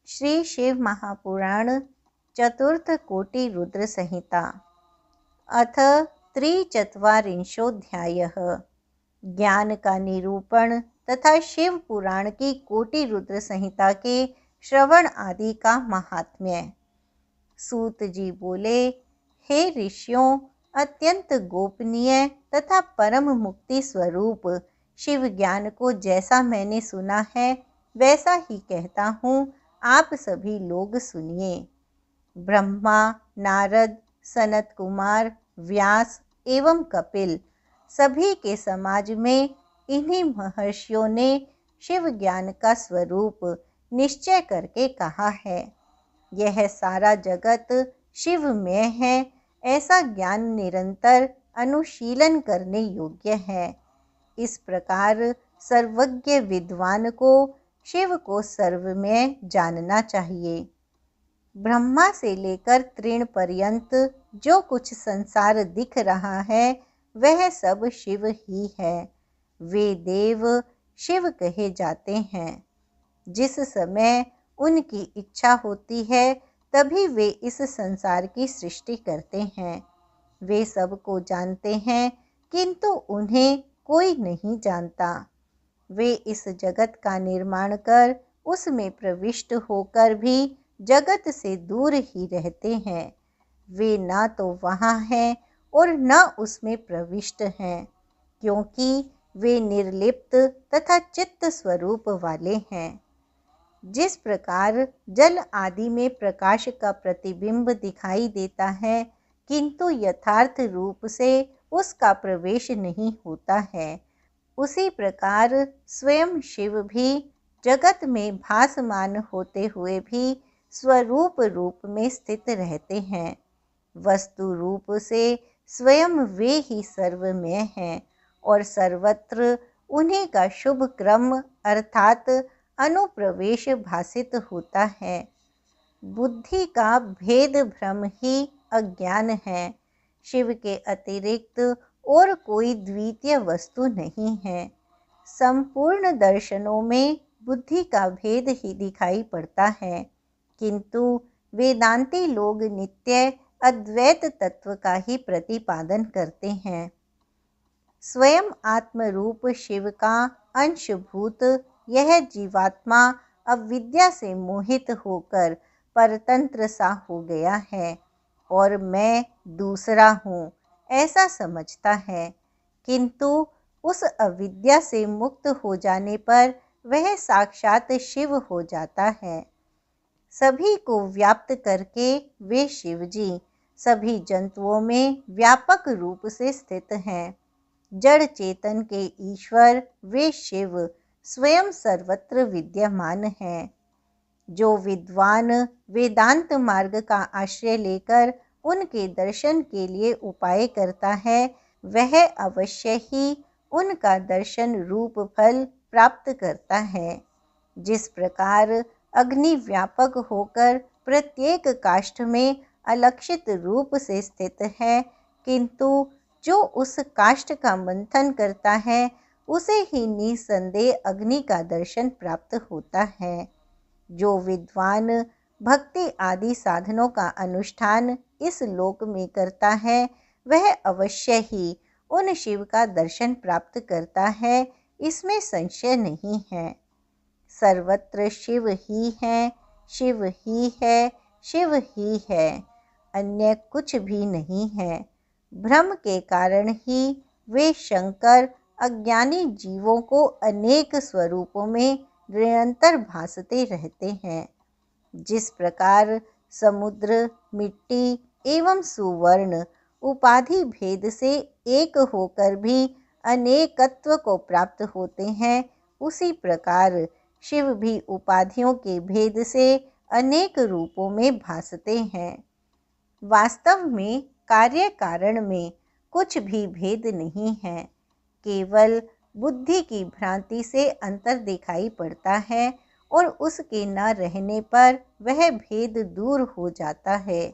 श्री शिव महापुराण चतुर्थ कोटि रुद्र संहिता अथ त्रिचत्वारिंशोऽध्यायः। ज्ञान का निरूपण तथा शिव पुराण की कोटि रुद्र संहिता के श्रवण आदि का महात्म्य। सूत जी बोले, हे ऋषियों, अत्यंत गोपनीय तथा परम मुक्ति स्वरूप शिव ज्ञान को जैसा मैंने सुना है वैसा ही कहता हूँ, आप सभी लोग सुनिए। ब्रह्मा, नारद, सनत कुमार, व्यास एवं कपिल सभी के समाज में इन्हीं महर्षियों ने शिव ज्ञान का स्वरूप निश्चय करके कहा है। यह सारा जगत शिवमय है, ऐसा ज्ञान निरंतर अनुशीलन करने योग्य है। इस प्रकार सर्वज्ञ विद्वान को शिव को सर्वमय जानना चाहिए। ब्रह्मा से लेकर तृण पर्यंत जो कुछ संसार दिख रहा है वह सब शिव ही है। वे देव शिव कहे जाते हैं। जिस समय उनकी इच्छा होती है तभी वे इस संसार की सृष्टि करते हैं। वे सबको जानते हैं किंतु उन्हें कोई नहीं जानता। वे इस जगत का निर्माण कर उसमें प्रविष्ट होकर भी जगत से दूर ही रहते हैं। वे ना तो वहाँ हैं और न उसमें प्रविष्ट हैं, क्योंकि वे निर्लिप्त तथा चित्त स्वरूप वाले हैं। जिस प्रकार जल आदि में प्रकाश का प्रतिबिंब दिखाई देता है किंतु यथार्थ रूप से उसका प्रवेश नहीं होता है, उसी प्रकार स्वयं शिव भी जगत में भासमान होते हुए भी स्वरूप रूप में स्थित रहते हैं। वस्तु रूप से स्वयं वे ही सर्वमय हैं और सर्वत्र उन्हीं का शुभ क्रम अर्थात अनुप्रवेश भासित होता है। बुद्धि का भेद भ्रम ही अज्ञान है। शिव के अतिरिक्त और कोई द्वितीय वस्तु नहीं है। संपूर्ण दर्शनों में बुद्धि का भेद ही दिखाई पड़ता है, किंतु वेदांती लोग नित्य अद्वैत तत्व का ही प्रतिपादन करते हैं। स्वयं आत्मरूप शिव का अंशभूत यह जीवात्मा अविद्या से मोहित होकर परतंत्र सा हो गया है और मैं दूसरा हूँ ऐसा समझता है, किंतु उस अविद्या से मुक्त हो जाने पर वह साक्षात शिव हो जाता है। सभी को व्याप्त करके वे शिव जी सभी जंतुओं में व्यापक रूप से स्थित हैं। जड़ चेतन के ईश्वर वे शिव स्वयं सर्वत्र विद्यमान हैं। जो विद्वान वेदांत मार्ग का आश्रय लेकर उनके दर्शन के लिए उपाय करता है वह अवश्य ही उनका दर्शन रूप फल प्राप्त करता है। जिस प्रकार अग्नि व्यापक होकर प्रत्येक काष्ठ में अलक्षित रूप से स्थित है, किंतु जो उस काष्ठ का मंथन करता है उसे ही निसंदेह अग्नि का दर्शन प्राप्त होता है। जो विद्वान भक्ति आदि साधनों का अनुष्ठान इस लोक में करता है वह अवश्य ही उन शिव का दर्शन प्राप्त करता है, इसमें संशय नहीं है। सर्वत्र शिव ही है, शिव ही है, शिव ही है, अन्य कुछ भी नहीं है। भ्रम के कारण ही वे शंकर अज्ञानी जीवों को अनेक स्वरूपों में निरंतर भासते रहते हैं। जिस प्रकार समुद्र, मिट्टी एवं सुवर्ण उपाधि भेद से एक होकर भी अनेकत्व को प्राप्त होते हैं, उसी प्रकार शिव भी उपाधियों के भेद से अनेक रूपों में भासते हैं। वास्तव में कार्य कारण में कुछ भी भेद नहीं है, केवल बुद्धि की भ्रांति से अंतर दिखाई पड़ता है और उसके न रहने पर वह भेद दूर हो जाता है।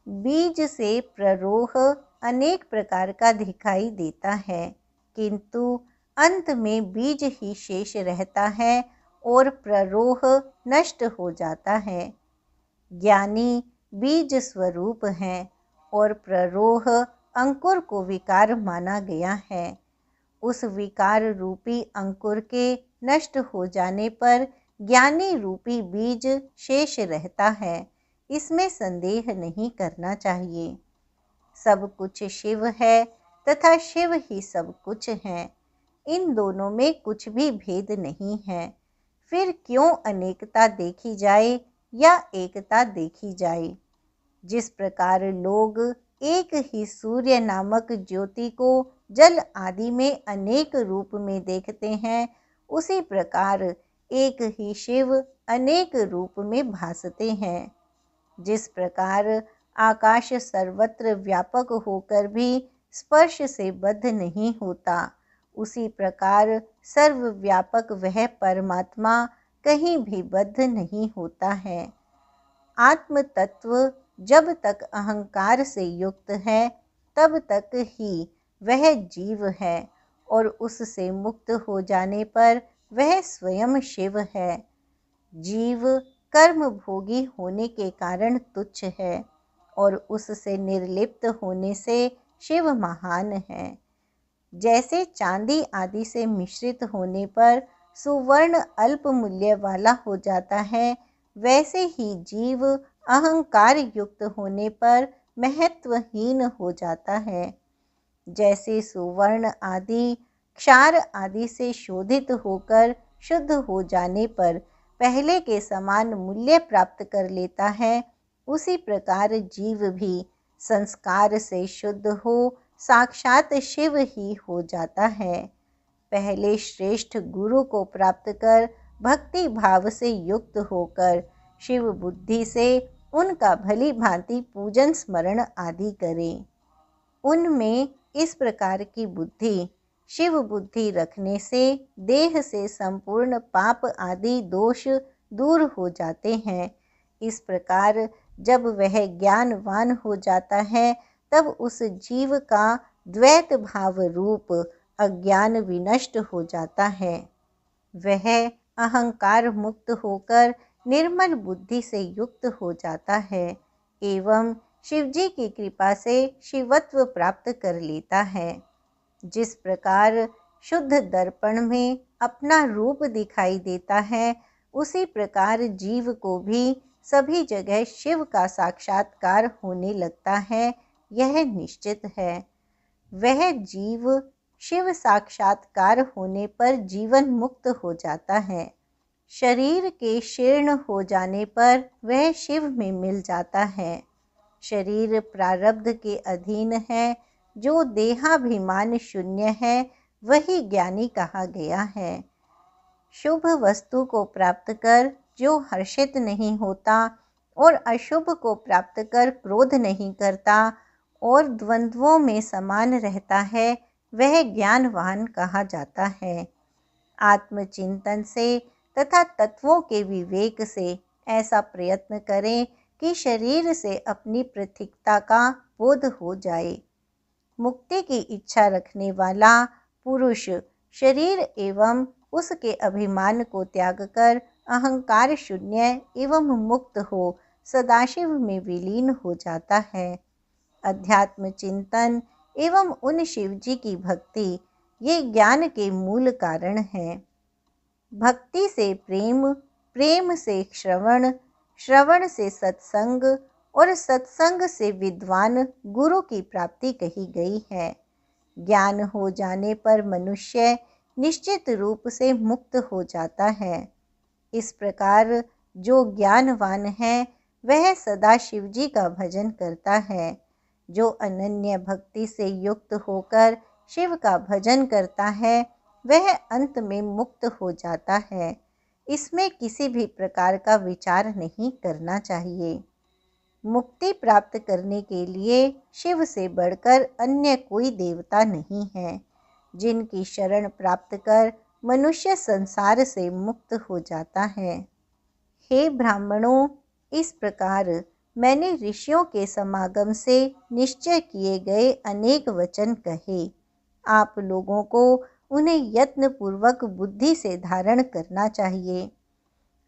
बीज से प्ररोह अनेक प्रकार का दिखाई देता है, किंतु अंत में बीज ही शेष रहता है और प्ररोह नष्ट हो जाता है। ज्ञानी बीज स्वरूप हैं और प्ररोह अंकुर को विकार माना गया है। उस विकार रूपी अंकुर के नष्ट हो जाने पर ज्ञानी रूपी बीज शेष रहता है, इसमें संदेह नहीं करना चाहिए। सब कुछ शिव है तथा शिव ही सब कुछ है। इन दोनों में कुछ भी भेद नहीं है। फिर क्यों अनेकता देखी जाए या एकता देखी जाए। जिस प्रकार लोग एक ही सूर्य नामक ज्योति को जल आदि में अनेक रूप में देखते हैं, उसी प्रकार एक ही शिव अनेक रूप में भासते हैं। जिस प्रकार आकाश सर्वत्र व्यापक होकर भी स्पर्श से बद्ध नहीं होता, उसी प्रकार सर्वव्यापक वह परमात्मा कहीं भी बद्ध नहीं होता है। आत्म तत्व जब तक अहंकार से युक्त है तब तक ही वह जीव है और उससे मुक्त हो जाने पर वह स्वयं शिव है। जीव कर्म भोगी होने के कारण तुच्छ है और उससे निर्लिप्त होने से शिव महान है। जैसे चांदी आदि से मिश्रित होने पर सुवर्ण अल्प मूल्य वाला हो जाता है, वैसे ही जीव अहंकार युक्त होने पर महत्वहीन हो जाता है। जैसे सुवर्ण आदि क्षार आदि से शोधित होकर शुद्ध हो जाने पर पहले के समान मूल्य प्राप्त कर लेता है, उसी प्रकार जीव भी संस्कार से शुद्ध हो साक्षात शिव ही हो जाता है। पहले श्रेष्ठ गुरु को प्राप्त कर भक्ति भाव से युक्त होकर शिव बुद्धि से उनका भली भांति पूजन स्मरण आदि करें। उनमें इस प्रकार की बुद्धि शिव बुद्धि रखने से देह से संपूर्ण पाप आदि दोष दूर हो जाते हैं। इस प्रकार जब वह ज्ञानवान हो जाता है तब उस जीव का द्वैत भाव रूप अज्ञान विनष्ट हो जाता है। वह अहंकार मुक्त होकर निर्मल बुद्धि से युक्त हो जाता है एवं शिवजी की कृपा से शिवत्व प्राप्त कर लेता है। जिस प्रकार शुद्ध दर्पण में अपना रूप दिखाई देता है, उसी प्रकार जीव को भी सभी जगह शिव का साक्षात्कार होने लगता है, यह निश्चित है। वह जीव शिव साक्षात्कार होने पर जीवन मुक्त हो जाता है। शरीर के शीर्ण हो जाने पर वह शिव में मिल जाता है। शरीर प्रारब्ध के अधीन है। जो देहाभिमान शून्य है वही ज्ञानी कहा गया है। शुभ वस्तु को प्राप्त कर जो हर्षित नहीं होता और अशुभ को प्राप्त कर क्रोध नहीं करता और द्वंद्वों में समान रहता है, वह ज्ञानवान कहा जाता है। आत्मचिंतन से तथा तत्वों के विवेक से ऐसा प्रयत्न करें कि शरीर से अपनी पृथकता का बोध हो जाए। मुक्ति की इच्छा रखने वाला पुरुष शरीर एवं उसके अभिमान को त्याग कर अहंकार शून्य एवं मुक्त हो सदाशिव में विलीन हो जाता है। अध्यात्म चिंतन एवं उन शिवजी की भक्ति ये ज्ञान के मूल कारण है। भक्ति से प्रेम, प्रेम से श्रवण, श्रवण से सत्संग और सत्संग से विद्वान गुरु की प्राप्ति कही गई है। ज्ञान हो जाने पर मनुष्य निश्चित रूप से मुक्त हो जाता है। इस प्रकार जो ज्ञानवान है वह सदा शिवजी का भजन करता है। जो अनन्य भक्ति से युक्त होकर शिव का भजन करता है वह अंत में मुक्त हो जाता है। इसमें किसी भी प्रकार का विचार नहीं करना चाहिए। मुक्ति प्राप्त करने के लिए शिव से बढ़कर अन्य कोई देवता नहीं है। जिनकी शरण प्राप्त कर मनुष्य संसार से मुक्त हो जाता है। हे ब्राह्मणों, इस प्रकार मैंने ऋषियों के समागम से निश्चय किए गए अनेक वचन कहे। आप लोगों को उन्हें यत्न पूर्वक बुद्धि से धारण करना चाहिए।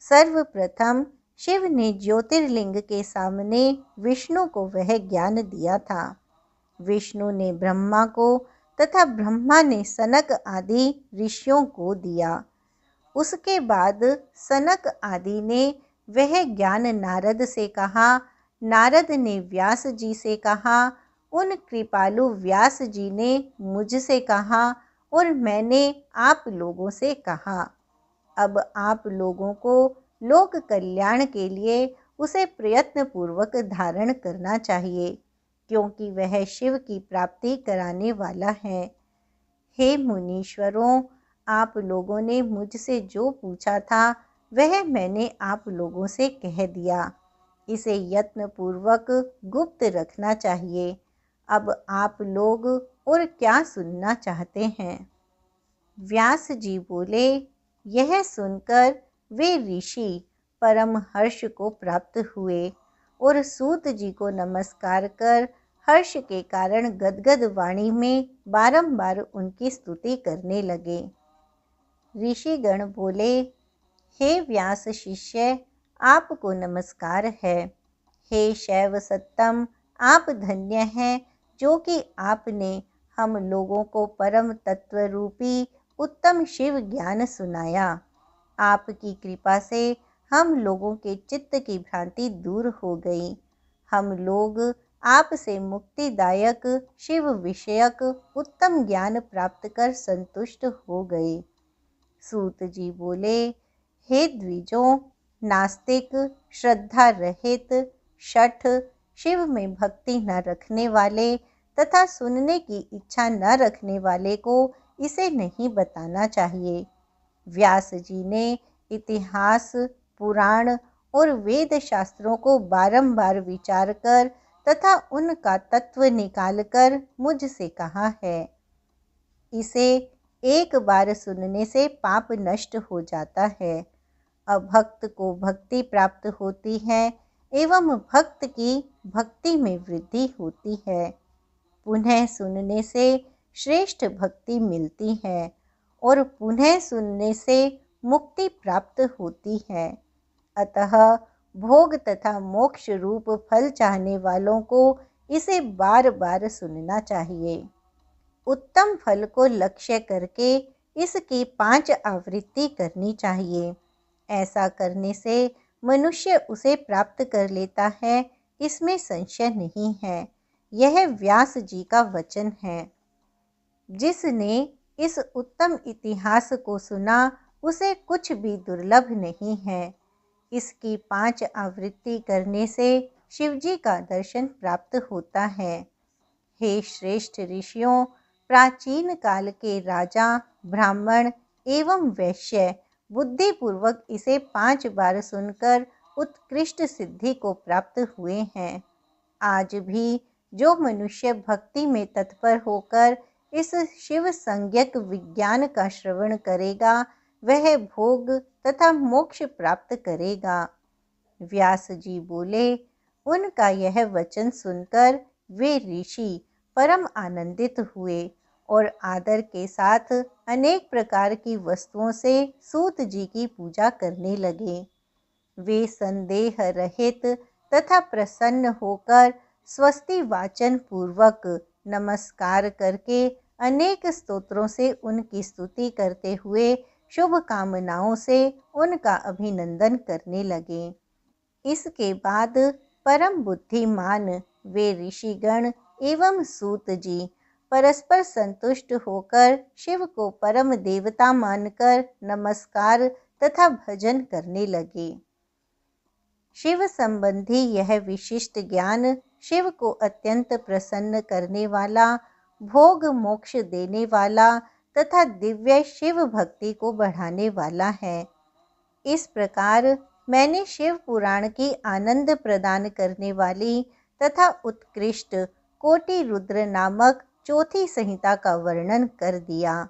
सर्वप्रथम शिव ने ज्योतिर्लिंग के सामने विष्णु को वह ज्ञान दिया था। विष्णु ने ब्रह्मा को तथा ब्रह्मा ने सनक आदि ऋषियों को दिया। उसके बाद सनक आदि ने वह ज्ञान नारद से कहा। नारद ने व्यास जी से कहा। उन कृपालु व्यास जी ने मुझसे कहा और मैंने आप लोगों से कहा। अब आप लोगों को लोक कल्याण के लिए उसे प्रयत्न पूर्वक धारण करना चाहिए, क्योंकि वह शिव की प्राप्ति कराने वाला है। हे मुनीश्वरों, आप लोगों ने मुझसे जो पूछा था वह मैंने आप लोगों से कह दिया। इसे यत्न पूर्वक गुप्त रखना चाहिए। अब आप लोग और क्या सुनना चाहते हैं? व्यास जी बोले, यह सुनकर वे ऋषि परम हर्ष को प्राप्त हुए और सूत जी को नमस्कार कर हर्ष के कारण गदगद वाणी में बारंबार उनकी स्तुति करने लगे। ऋषिगण बोले, हे व्यास शिष्य, आपको नमस्कार है। हे शैव सत्तम, आप धन्य हैं जो कि आपने हम लोगों को परम तत्व रूपी उत्तम शिव ज्ञान सुनाया। आपकी कृपा से हम लोगों के चित्त की भ्रांति दूर हो गई। हम लोग आपसे मुक्तिदायक शिव विषयक उत्तम ज्ञान प्राप्त कर संतुष्ट हो गए। सूत जी बोले, हे द्विजों, नास्तिक, श्रद्धा रहित, शठ, शिव में भक्ति न रखने वाले तथा सुनने की इच्छा न रखने वाले को इसे नहीं बताना चाहिए। व्यास जी ने इतिहास, पुराण और वेद शास्त्रों को बारंबार विचार कर तथा उनका तत्व निकालकर मुझसे कहा है। इसे एक बार सुनने से पाप नष्ट हो जाता है। अभक्त को भक्ति प्राप्त होती है एवं भक्त की भक्ति में वृद्धि होती है। पुनः सुनने से श्रेष्ठ भक्ति मिलती है और पुनः सुनने से मुक्ति प्राप्त होती है। अतः भोग तथा मोक्ष रूप फल चाहने वालों को इसे बार बार सुनना चाहिए। उत्तम फल को लक्ष्य करके इसकी 5 आवृत्ति करनी चाहिए। ऐसा करने से मनुष्य उसे प्राप्त कर लेता है, इसमें संशय नहीं है। यह व्यास जी का वचन है। जिसने इस उत्तम इतिहास को सुना उसे कुछ भी दुर्लभ नहीं है। इसकी 5 आवृत्ति करने से शिवजी का दर्शन प्राप्त होता है। हे श्रेष्ठ ऋषियों, प्राचीन काल के राजा, ब्राह्मण एवं वैश्य बुद्धिपूर्वक इसे 5 बार सुनकर उत्कृष्ट सिद्धि को प्राप्त हुए हैं। आज भी जो मनुष्य भक्ति में तत्पर होकर इस शिव संज्ञक विज्ञान का श्रवण करेगा वह भोग तथा मोक्ष प्राप्त करेगा। व्यास जी बोले, उनका यह वचन सुनकर वे ऋषि परम आनंदित हुए और आदर के साथ अनेक प्रकार की वस्तुओं से सूत जी की पूजा करने लगे। वे संदेह रहित तथा प्रसन्न होकर स्वस्ति वाचन पूर्वक नमस्कार करके अनेक स्तोत्रों से उनकी स्तुति करते हुए शुभ कामनाओं से उनका अभिनंदन करने लगे। इसके बाद परम बुद्धिमान वे ऋषिगण एवं सूत जी परस्पर संतुष्ट होकर शिव को परम देवता मानकर नमस्कार तथा भजन करने लगे। शिव संबंधी यह विशिष्ट ज्ञान शिव को अत्यंत प्रसन्न करने वाला, भोग मोक्ष देने वाला तथा दिव्य शिव भक्ति को बढ़ाने वाला है। इस प्रकार मैंने शिव पुराण की आनंद प्रदान करने वाली तथा उत्कृष्ट कोटि रुद्र नामक चौथी संहिता का वर्णन कर दिया।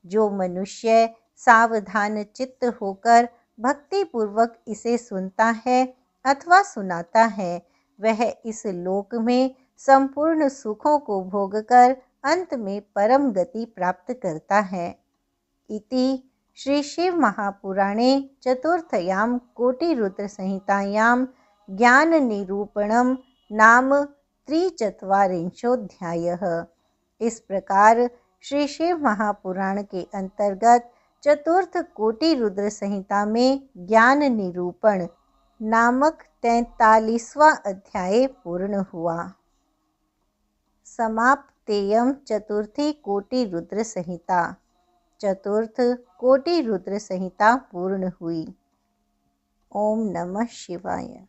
जो मनुष्य सावधान चित्त होकर भक्ति पूर्वक इसे सुनता है अथवा सुनाता है वह इस लोक में संपूर्ण सुखों को भोगकर अंत में परम गति प्राप्त करता है। इति श्री शिव महापुराणे चतुर्थयां कोटिरुद्रसंहितायां ज्ञाननिरूपणं नाम 43वांशोऽध्यायः। इस प्रकार श्री शिव महापुराण के अंतर्गत चतुर्थ कोटि रुद्र संहिता में ज्ञान निरूपण नामक 43वां अध्याय पूर्ण हुआ। समाप्तेयं चतुर्थी कोटि रुद्र संहिता। चतुर्थ कोटि रुद्र संहिता पूर्ण हुई। ओम नमः शिवाय।